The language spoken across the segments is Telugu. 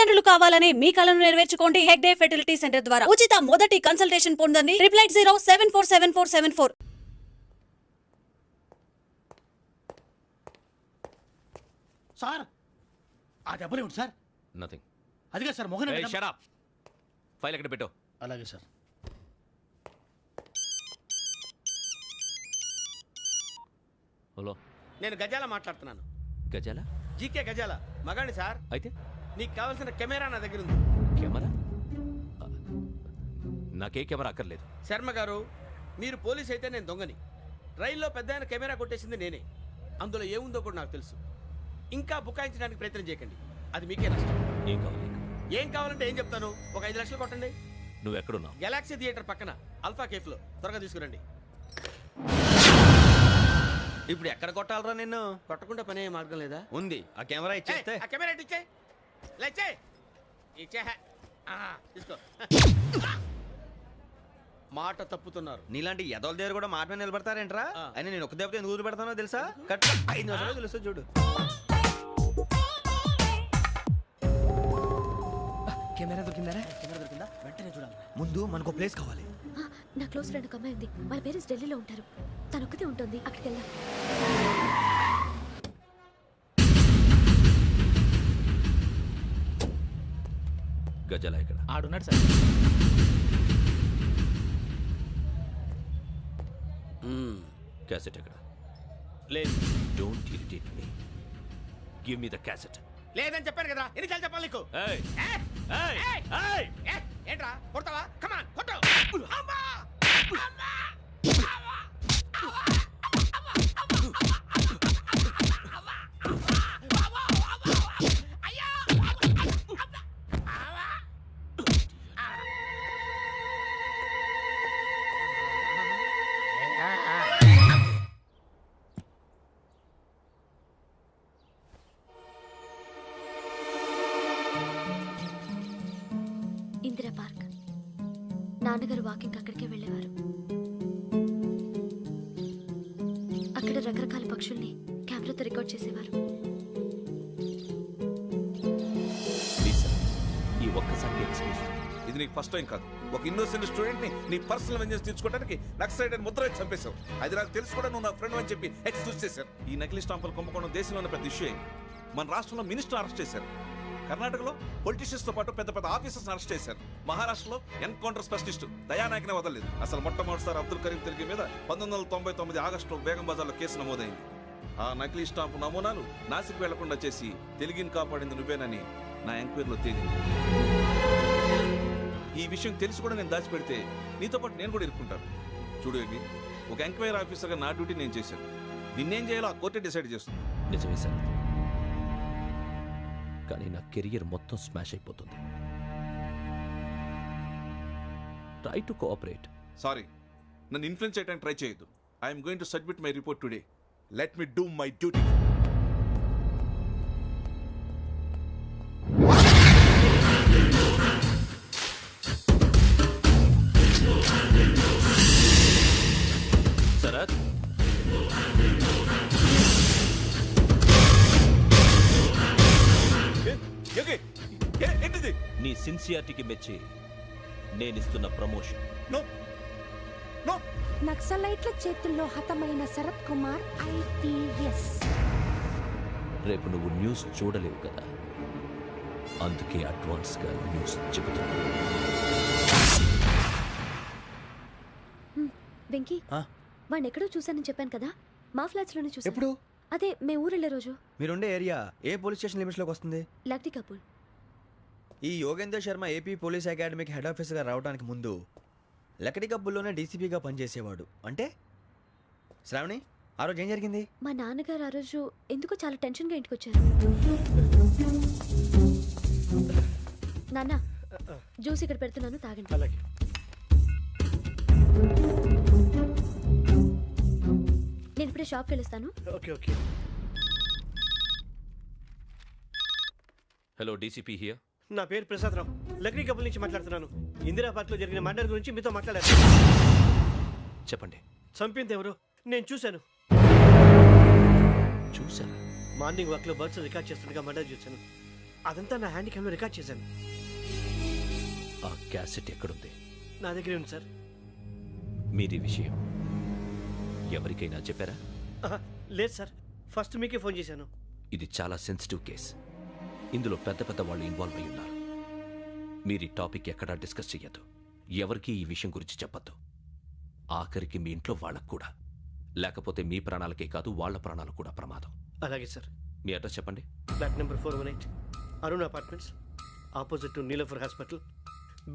తల్లిదండ్రులు కావాలనే మీ కలను నెరవేర్చుకోండి హెగ్డే ఫెర్టిలిటీ సెంటర్ ద్వారా ఉచిత మొదటి కన్సల్టేషన్ పొందండి 8807474474. సార్ ఆ దెబ్బలేమిటి సార్? నథింగ్. అదిగా సార్ మొహన్ షట్ అప్. ఫైల్ ఎక్కడ పెట్టు. అలాగే సార్. హలో, నేను గజాల మాట్లాడుతున్నాను. గజాల? జీకే గజాల మగాండి సార్. అయితే నీకు కావాల్సిన కెమెరా నా దగ్గర ఉంది. కెమెరా? నాకే కెమెరా అక్కర్లేదు. శర్మ గారు, మీరు పోలీస్ అయితే నేను దొంగని. రైల్లో పెద్ద ఆయన కెమెరా కొట్టేసింది నేనే. అందులో ఏముందో కూడా నాకు తెలుసు. ఇంకా బుకాయించడానికి ప్రయత్నం చేయకండి, అది మీకే నష్టం. ఏం కావాలి నీకు? ఏం కావాలంటే ఏం చెప్తాను. ఒక 5 లక్షలు కొట్టండి. నువ్వు ఎక్కడున్నావు? గెలాక్సీ థియేటర్ పక్కన అల్ఫా కేఫ్లో. త్వరగా తీసుకురండి. ఇప్పుడు ఎక్కడ కొట్టాలరా నిన్ను? కొట్టకుండా పనే మార్గం లేదా? ఉంది. ఆ కెమెరా ఇచ్చేస్తే ఆ కెమెరా ఇచ్చే లేచే ఇచ్చే తీసుకో. మాట తప్పుతున్నారు. నీలాంటి ఎదల దగ్గర కూడా మాట మీద నిలబడతారేంట్రా? ఆ. అయినా నేను ఒక దెబ్బతో ఎందుకు పెడతానో తెలుసా? కట్ 5 నిమిషాలు తెలుసు చూడు. కెమెరా దొరికిందా? వెంటనే చూడాలి. ముందు మనకు ప్లేస్ కావాలి. నా క్లోజ్ ఫ్రెండ్ ఒక అమ్మాయి ఉంది. వాళ్ళ పేరెంట్స్ ఢిల్లీలో ఉంటారు. తను ఒక్కతే ఉంటుంది. అక్కడికి వెళ్దాం. గజాల ఇక్కడ ఆడున్నాడు సార్. క్యాసెట్ ఎక్కడ? లేదు. Don't irritate me. Give me the cassette. లేదని చెప్పాను కదా, ఎన్నిసార్లు చెప్పాలి నీకు? ఏయ్ ఏ? ఏయ్ ఏయ్! ఏయ్! ఏ? ఏంట్రా కొడతావా? కమాన్ కొట్టు. అమ్మా! అమ్మా! ఇందిరా పార్క్. నాన్నగారు వాకింగ్ అక్కడికే వెళ్ళేవారు. అక్కడ రకరకాల పక్షుల్ని కెమెరాతో రికార్డ్ చేసేవారు. ప్లీజ్ సార్, ఈ ఒక్కసారి ఎక్స్క్యూజ్. ఇది నీకు ఫస్ట్ టైం కాదు. ఒక ఇన్నోసెంట్ స్టూడెంట్ ని నీ పర్సనల్ వెంజెన్స్ తీర్చుకోవడానికి నక్సలైట్ అని ముద్ర వేసి చంపేశావు. అది నాకు తెలుసు కూడా నువ్వు నా ఫ్రెండ్ అని చెప్పి ఎక్స్క్యూజ్ చేశారు. ఈ నకిలీ స్టాంపులు కుంభకోణం దేశంలో ఉన్న పెద్ద ఇష్యూ అయింది. మన రాష్ట్రంలో మినిస్టర్ అరెస్ట్ చేశారు. కర్ణాటకలో పొలిటీషియన్స్ తో పాటు పెద్ద పెద్ద ఆఫీసర్స్ అరెస్ట్ చేశారు. మహారాష్ట్రలో ఎన్కౌంటర్ స్పెషలిస్ట్ దయానాయకనే వదలలేదు. అసలు మొట్టమొదటిసారి అబ్దుల్ కరీం తిరిగి మీద 1999 ఆగస్టులో బేగం బజార్లో కేసు నమోదైంది. ఆ నకిలీ స్టాంపు నమూనాలు నాసిక్ వెళ్లకుండా చేసి తెలుగుని కాపాడింది నువ్వేనని నా ఎంక్వైరీలో తేలింది. ఈ విషయం తెలిసి కూడా నేను దాచిపెడితే నీతో పాటు నేను కూడా ఇరుక్కుంటాను. చూడు యోగి, ఒక ఎంక్వైరీ ఆఫీసర్గా నా డ్యూటీ నేను చేశాను. నిన్నేం చేయాలో ఆ కోర్టే డిసైడ్ చేస్తుంది. నిజమే సార్, కానీ నా కెరియర్ మొత్తం స్మాష్ అయిపోతుంది. Try to cooperate. సారీ, నన్ను ఇన్ఫ్లుయెన్స్ చేయడానికి ట్రై చేయొద్దు. I'm going to submit my report today. Let me do my duty. Sharath, ఏంటిది? నీ సిన్సియారిటీకి మెచ్చి నేనిస్తున్న ప్రమోషన్. No no. నక్సలైట్ల చేతుల్లో హతమైన శరత్ కుమార్ IPS. రేపు నువ్వు న్యూస్ చూడలేవు కదా, అందుకే అడ్వాన్స్ గా న్యూస్ చెబుతున్నా. వెంకీ, వాడిని ఎక్కడో చూశానని చెప్పాను కదా. మా ఫ్లాట్స్ లోనే చూసాను. ఎప్పుడు? అదే మేము ఊరెళ్ళే రోజు. మీరుండే ఏరియా ఏ పోలీస్ స్టేషన్ లిమిట్స్ లోకి వస్తుంది? లక్టీ కపూర్. ఈ యోగేందర్ శర్మ ఏపీ పోలీస్ అకాడమీకి హెడ్ ఆఫీసర్గా రావడానికి ముందు లకడి కబ్బుల్లోనే డీసీపీగా పనిచేసేవాడు. అంటే శ్రావణి, ఆ రోజు ఏం జరిగింది? మా నాన్నగారు ఆ రోజు ఎందుకో చాలా టెన్షన్గా ఇంటికి వచ్చారు. నాన్న, జ్యూస్ ఇక్కడ పెడుతున్నాను, తాగండి. అలాగే. నేను ఇప్పుడే షాప్కి వెళ్ళొస్తాను. Okay okay. Hello, DCP here. నా పేరు ప్రసాదరావు, లక్డీ కపుల్ నుంచి మాట్లాడుతున్నాను. ఇందిరా పార్క్ లో జరిగిన మర్డర్ గురించి మీతో మాట్లాడారు. చెప్పండి. చంపింది ఎవరు? నేను చూశాను. చూసారా? మార్నింగ్ వాక్ లో బర్డ్స్ రికార్డ్ చేస్తుండగా మర్డర్ చూశాను. అదంతా నా హ్యాండ్ క్యామ్లో రికార్డ్ చేశాను. ఆ క్యాసెట్ ఎక్కడుంది? నా దగ్గరే ఉంది సార్. మీది విషయం ఎవరికైనా చెప్పారా? ఆహా, లేదు సార్, ఫస్ట్ మీకే ఫోన్ చేశాను. ఇది చాలా సెన్సిటివ్ కేస్. ఇందులో పెద్ద పెద్ద వాళ్ళు ఇన్వాల్వ్ అయి ఉన్నారు. మీరు ఈ టాపిక్ ఎక్కడా డిస్కస్ చెయ్యొద్దు. ఎవరికి ఈ విషయం గురించి చెప్పొద్దు. ఆఖరికి మీ ఇంట్లో వాళ్ళకు కూడా. లేకపోతే మీ ప్రాణాలకే కాదు వాళ్ళ ప్రాణాలు కూడా ప్రమాదం. అలాగే సార్. మీ అడ్రస్ చెప్పండి. Flat number 418, Arun apartments, opposite to Niloufer hospital,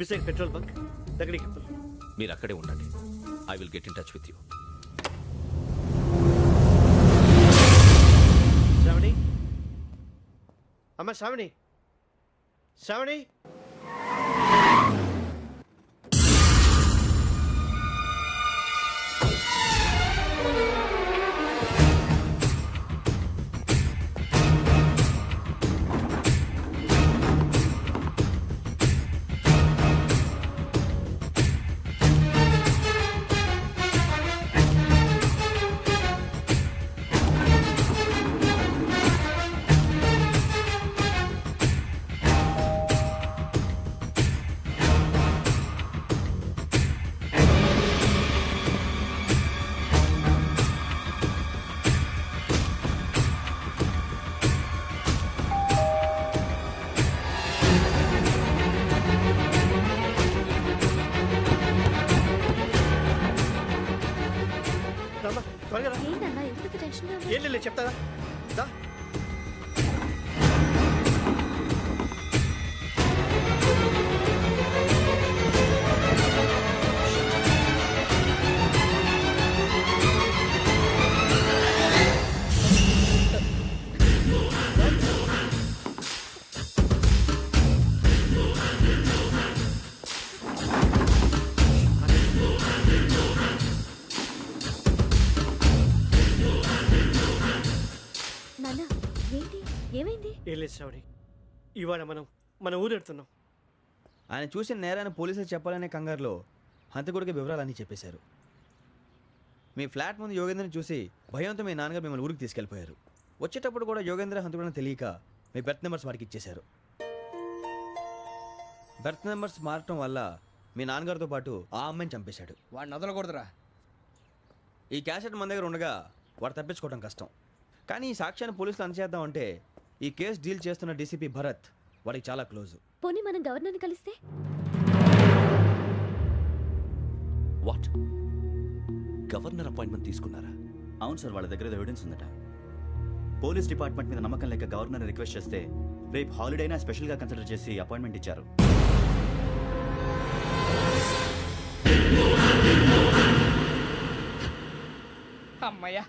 beside petrol bunk, దగ్గరికి. మీరు అక్కడే ఉండండి. I will get in touch with you. Sravani, అమ్మ శ్రావణి, శ్రావణి. ఏంటన్నా ఎందుకు టెన్షన్? ఏం లేదు, చెప్తాదా? దా. నాన్న ఏంటి, ఏమైంది? ఏం లేదు శ్రావణి, ఇవాళ మనం మన ఊరు వెళ్తున్నాం. ఆయన చూసిన నేరాన్ని పోలీసులు చెప్పాలనే కంగారులో హంతకుడికి వివరాలన్నీ చెప్పేశారు. మీ ఫ్లాట్ ముందు యోగేంద్రని చూసి భయంతో మీ నాన్నగారు మిమ్మల్ని ఊరికి తీసుకెళ్ళిపోయారు. వచ్చేటప్పుడు కూడా యోగేంద్ర హంతకుడని తెలియక మీ బెర్త్ నెంబర్స్ వాడికి ఇచ్చేశారు. బెర్త్ నెంబర్స్ మారటం వల్ల మీ నాన్నగారితో పాటు ఆ అమ్మాయిని చంపేశాడు. వాడిని వదలకూడదురా. ఈ క్యాసెట్ మన దగ్గర ఉండగా వాడు తప్పించుకోవడం కష్టం. కానీ ఈ సాక్ష్యాన్ని పోలీసులు అందజేద్దామంటే ఈ కేసు డీల్ చేస్తున్న డీసీపీ భరత్ వాడికి చాలా క్లోజు. పోనీ మనం గవర్నర్ని కలిస్తే? వాట్? గవర్నర్ అపాయింట్మెంట్ తీసుకున్నారా? అవును సార్, వాళ్ళ దగ్గర ఎవిడెన్స్ ఉందట. పోలీస్ డిపార్ట్మెంట్ మీద నమ్మకం లేక గవర్నర్ రిక్వెస్ట్ చేస్తే రేపు హాలిడేనా స్పెషల్గా కన్సిడర్ చేసి అపాయింట్మెంట్ ఇచ్చారు. అమ్మయ్యా,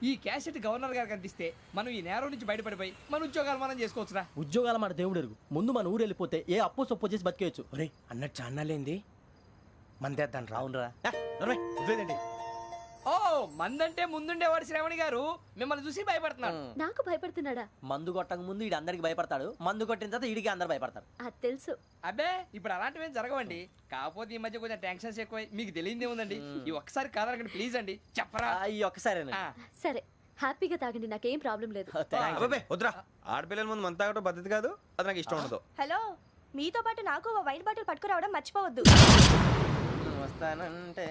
ఈ క్యాసెట్ గవర్నర్ గారికి అందిస్తే మనం ఈ నేరం నుంచి బయటపడిపోయి మన ఉద్యోగాలు మనం చేసుకోవచ్చురా. ఉద్యోగాల మాట దేవుడు ఎరుగు. ముందు మన ఊరు వెళ్ళిపోతే ఏ అప్పు సొప్పు చేసి బతికేయచ్చు. ఒరే అన్నట్టు చాన్నాలేంది మందేద్దాను రావునరా. ఓ మందంటే ముందుండేవాడు శ్రావణి గారు మిమ్మల్ని చూసి భయపడుతున్నాడు. నాకు భయపడుతున్నాడా? మందు కొట్టక ముందు ఈడు అందరికి భయపడతాడు, మందు కొట్టిన తర్వాత ఈడికి అందరు భయపడతారు. అది తెలుసు. అబ్బే ఇప్పుడు అలాంటివి ఏం జరగవండి. కాకపోతే ఈ మధ్య కొంచెం టెన్షన్స్ ఎక్కువ, మీకు తెలియదే ఉందండి. ఈ ఒక్కసారి కాదనకండి ప్లీజ్ అండి, చెప్పరా. ఈ ఒక్కసారి సరే హ్యాపీగా తాగండి, నాకేం ప్రాబ్లం లేదు. అబ్బాబే వద్దురా, ఆడపిల్లల ముందు మన తాగటం పద్ధతి కాదు, అది నాకు ఇష్టం ఉండదు. హలో, మీతో పాటు నాకు వైన్ బాటిల్ పట్టుకురావడం మర్చిపోవద్దు. వస్తానంటే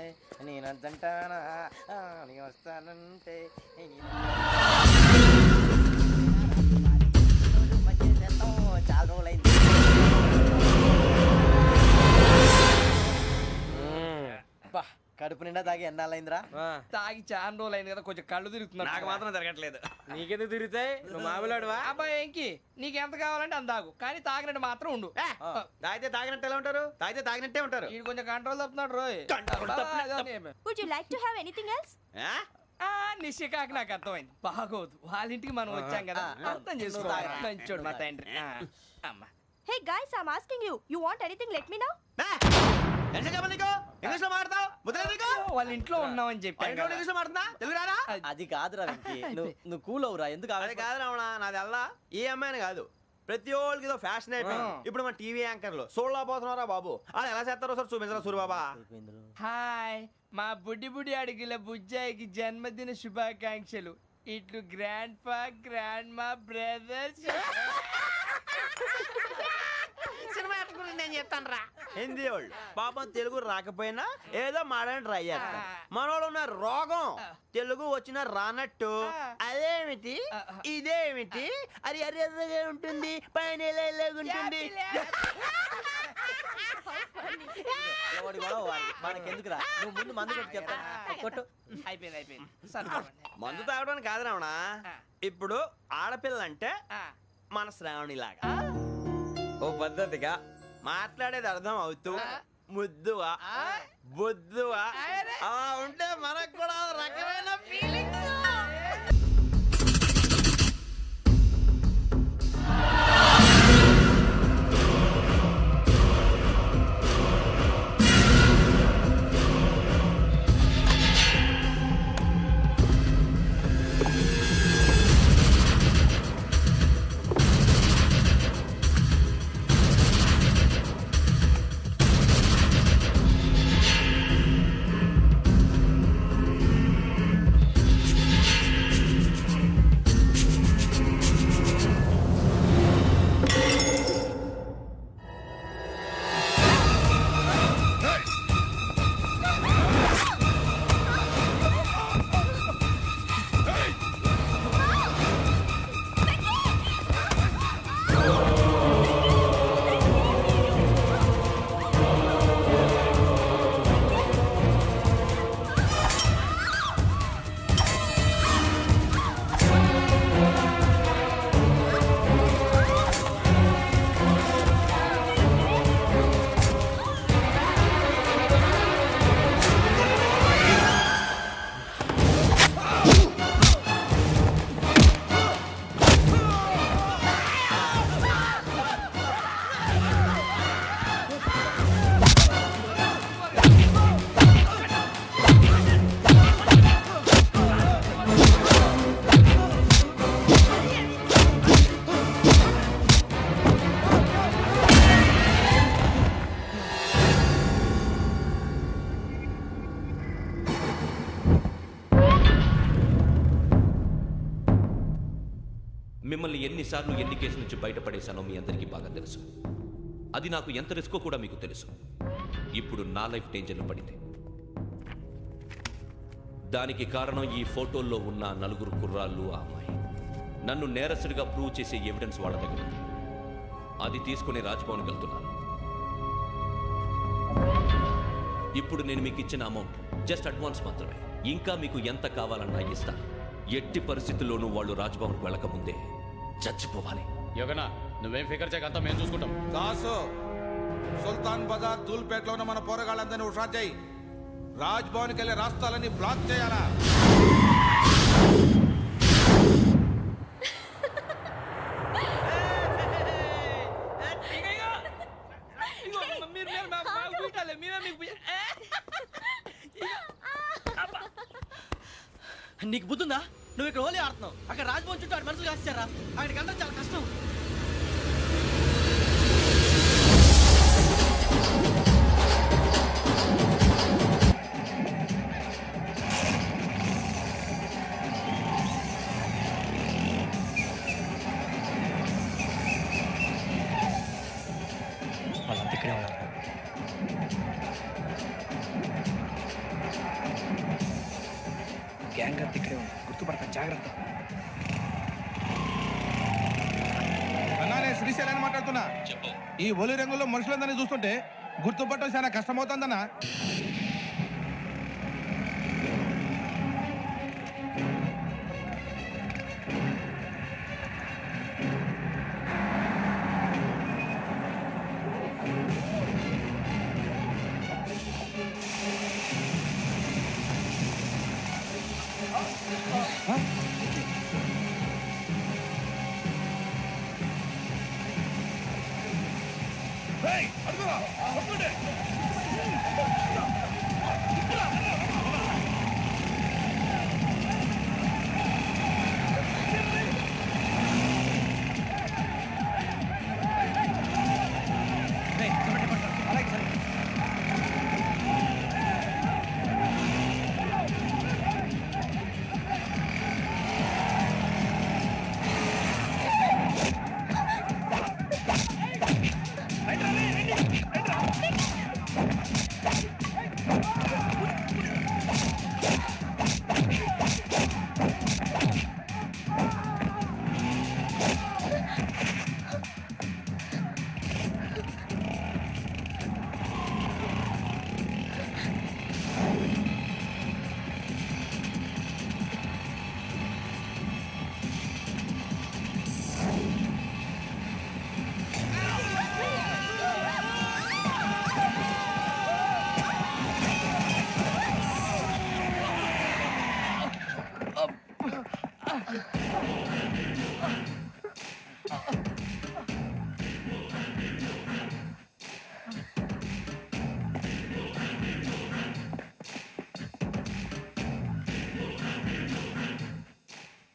నేనంటానా, వస్తానంటే చాలా రోజులైంది. కడుపు నిండా తాగి ఎన్నాళ్ళైందిరా? తాగి చాలా రోజులు అయింది కదా, కొంచెం కళ్ళు తిరుగుతున్నా. నాకు మాత్రం జరగట్లేదు. నీకెందుకు తిరుగుతాయి? నువ్వు మామిలాడువా? అబ్బాయి ఏంకి నీకు ఎంత కావాలంటే అంత తాగు, కానీ తాగినట్టు మాత్రం ఉండు. తాగితే తాగినట్టు ఎలా ఉంటారు? తాగితే తాగినట్టే ఉంటారు. వీడు కొంచెం control తప్పుతున్నాడు Roy. Would you like to have anything else? నిశ్చికాకి నాకు అర్థమైంది. బాగోదు, వాళ్ళ ఇంటికి మనం వచ్చాం కదా, అర్థం చేసుకోవాలి. మంచోడు మా తండ్రి. అమ్మా Hey guys, I'm asking you. You want anything? Let me know. English లో మాట్లాడతావు? వాళ్ళ ఇంట్లో ఉన్నామని చెప్పి ఇంగ్లీష్ లో మాట్లాడుతున్నా, తెలుగు రాదా? అది కాదురా వెంకీ, నువ్వు కూల్ అవురా. ఎందుకు అది కాదు రావణ, నాది అల్లా ఏ అమ్మాయిని కాదు, ప్రతి ఒళ్ళకి ఏదో ఫ్యాషన్ అయిపోయింది. ఇప్పుడు మన టీవీ యాంకర్లు సోళ్ళ పోతున్నారా బాబు, అది ఎలా చేస్తారో సార్ చూపించరా సూరిబాబా. హాయ్, మా బుడ్డి బుడి అడిగిల బుజ్జాయికి జన్మదిన శుభాకాంక్షలు. ఇట్లు గ్రాండ్ ఫా గ్రాండ్ మా బ్రదర్స్. సినిమా యాక్టర్ గురించి నేను చెప్తాను రా. హిందీ వాళ్ళు పాపం తెలుగు రాకపోయినా ఏదో మాడని ట్రై చేస్తారు. మనోళ్ళు ఉన్న రోగం తెలుగు వచ్చిన రానట్టు అదేమిటి ఇదేమిటి అది అర్రగా ఉంటుంది పైన ఉంటుంది. ఎవడి గొడవ వాడిది. మనకెందుకురా, నువ్వు ముందు మందు కొట్టి చెప్తాను. కొట్టు. అయిపోయింది సరిపోండి. మందు తాగడానికి కాదు రావణ, ఇప్పుడు ఆడపిల్ల అంటే మన శ్రావణిలాగా ఓ పద్ధతిగా మాట్లాడేది అర్థం అవుతూ ముద్దువా బొద్దువా అలా ఉంటే మనకు కూడా రకమైన ఫీలింగ్స్. మిమ్మల్ని ఎన్నిసార్లు ఎన్ని కేసుల నుంచి బయటపడేశానో మీ అందరికీ బాగా తెలుసు. అది నాకు ఎంత రిస్కో కూడా మీకు తెలుసు. ఇప్పుడు నా లైఫ్ డేంజర్లో పడింది. దానికి కారణం ఈ ఫోటోల్లో ఉన్న 4 కుర్రాళ్ళు, ఆ అమ్మాయి. నన్ను నేరస్తుడిగా ప్రూవ్ చేసే ఎవిడెన్స్ వాళ్ళ దగ్గర ఉంది. అది తీసుకుని రాజ్భవన్కి వెళ్తున్నాను. ఇప్పుడు నేను మీకు ఇచ్చిన అమౌంట్ జస్ట్ అడ్వాన్స్ మాత్రమే. ఇంకా మీకు ఎంత కావాలన్నా ఇస్తాను. ఎట్టి పరిస్థితుల్లోనూ వాళ్ళు రాజ్భవన్కి వెళ్ళకముందే చచ్చిపోవాలి. యోగనా, నువ్వేం ఫికర్ చేయకంతా మేము చూసుకుంటాం. దాసు, సుల్తాన్ బజార్ ధూల్పేటలో ఉన్న మన పోరగాళ్ళందరినీ హుషారు చేయి. రాజ్ భవన్కి వెళ్ళే రాష్ట్రాలన్నీ బ్లాక్ చేయాలా? నీకు బుద్ధుందా? నువ్వు ఇక్కడ హోలీ ఆడుతున్నావు, అక్కడ రాజ్భవన్ చుట్టూ ఆడు మనుషులు కాస్తారా? అక్కడికి అందరూ చాలా కష్టం. వాళ్ళంతా ఇక్కడే ఉన్నారు. గ్యాంగ్ అంతా ఇక్కడే ఉంది, గుర్తుపడతాను, జాగ్రత్త. అన్నానే శ్రీశైలాన్ని మాట్లాడుతున్నా. ఈ ఒలి రంగుల్లో మనుషులందరినీ చూస్తుంటే గుర్తుపట్టడం చాలా కష్టమవుతుందన్నా.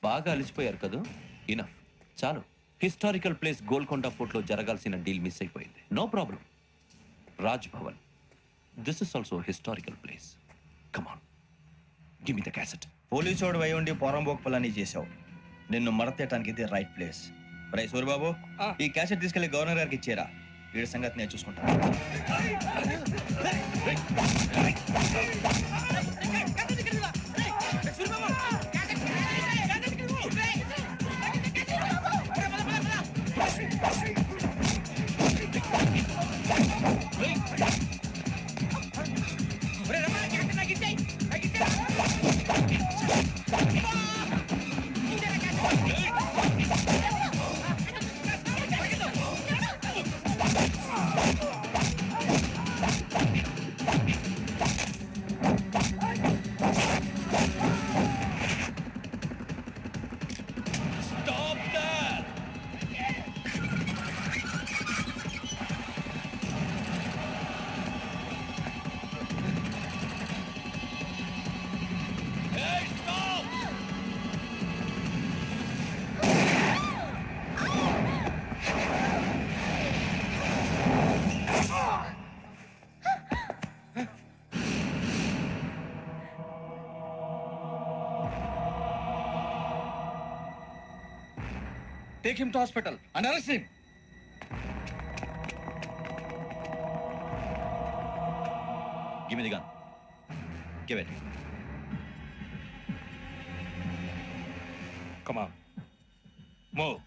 బాగా అలిసిపోయారు కదా, ఇనఫ్, చాలు. హిస్టారికల్ ప్లేస్ గోల్కొండ ఫోర్ట్లో జరగాల్సిన డీల్ మిస్ అయిపోయింది. No problem. Raj Bhavan, this is also historical place. Come on, give me the cassette. పోలీసోడు అయి ఉండి పొరంబోకు పని చేసావు. నిన్ను మడతేయటానికి ఇది రైట్ ప్లేస్. రై సూరిబాబు, ఈ క్యాసెట్ తీసుకెళ్లి గవర్నర్ గారికి ఇచ్చేరా. వీడి సంగతి నేను చూసుకుంటాను. Take him to hospital and arrest him. Give me the gun. Give it. Come on. Move.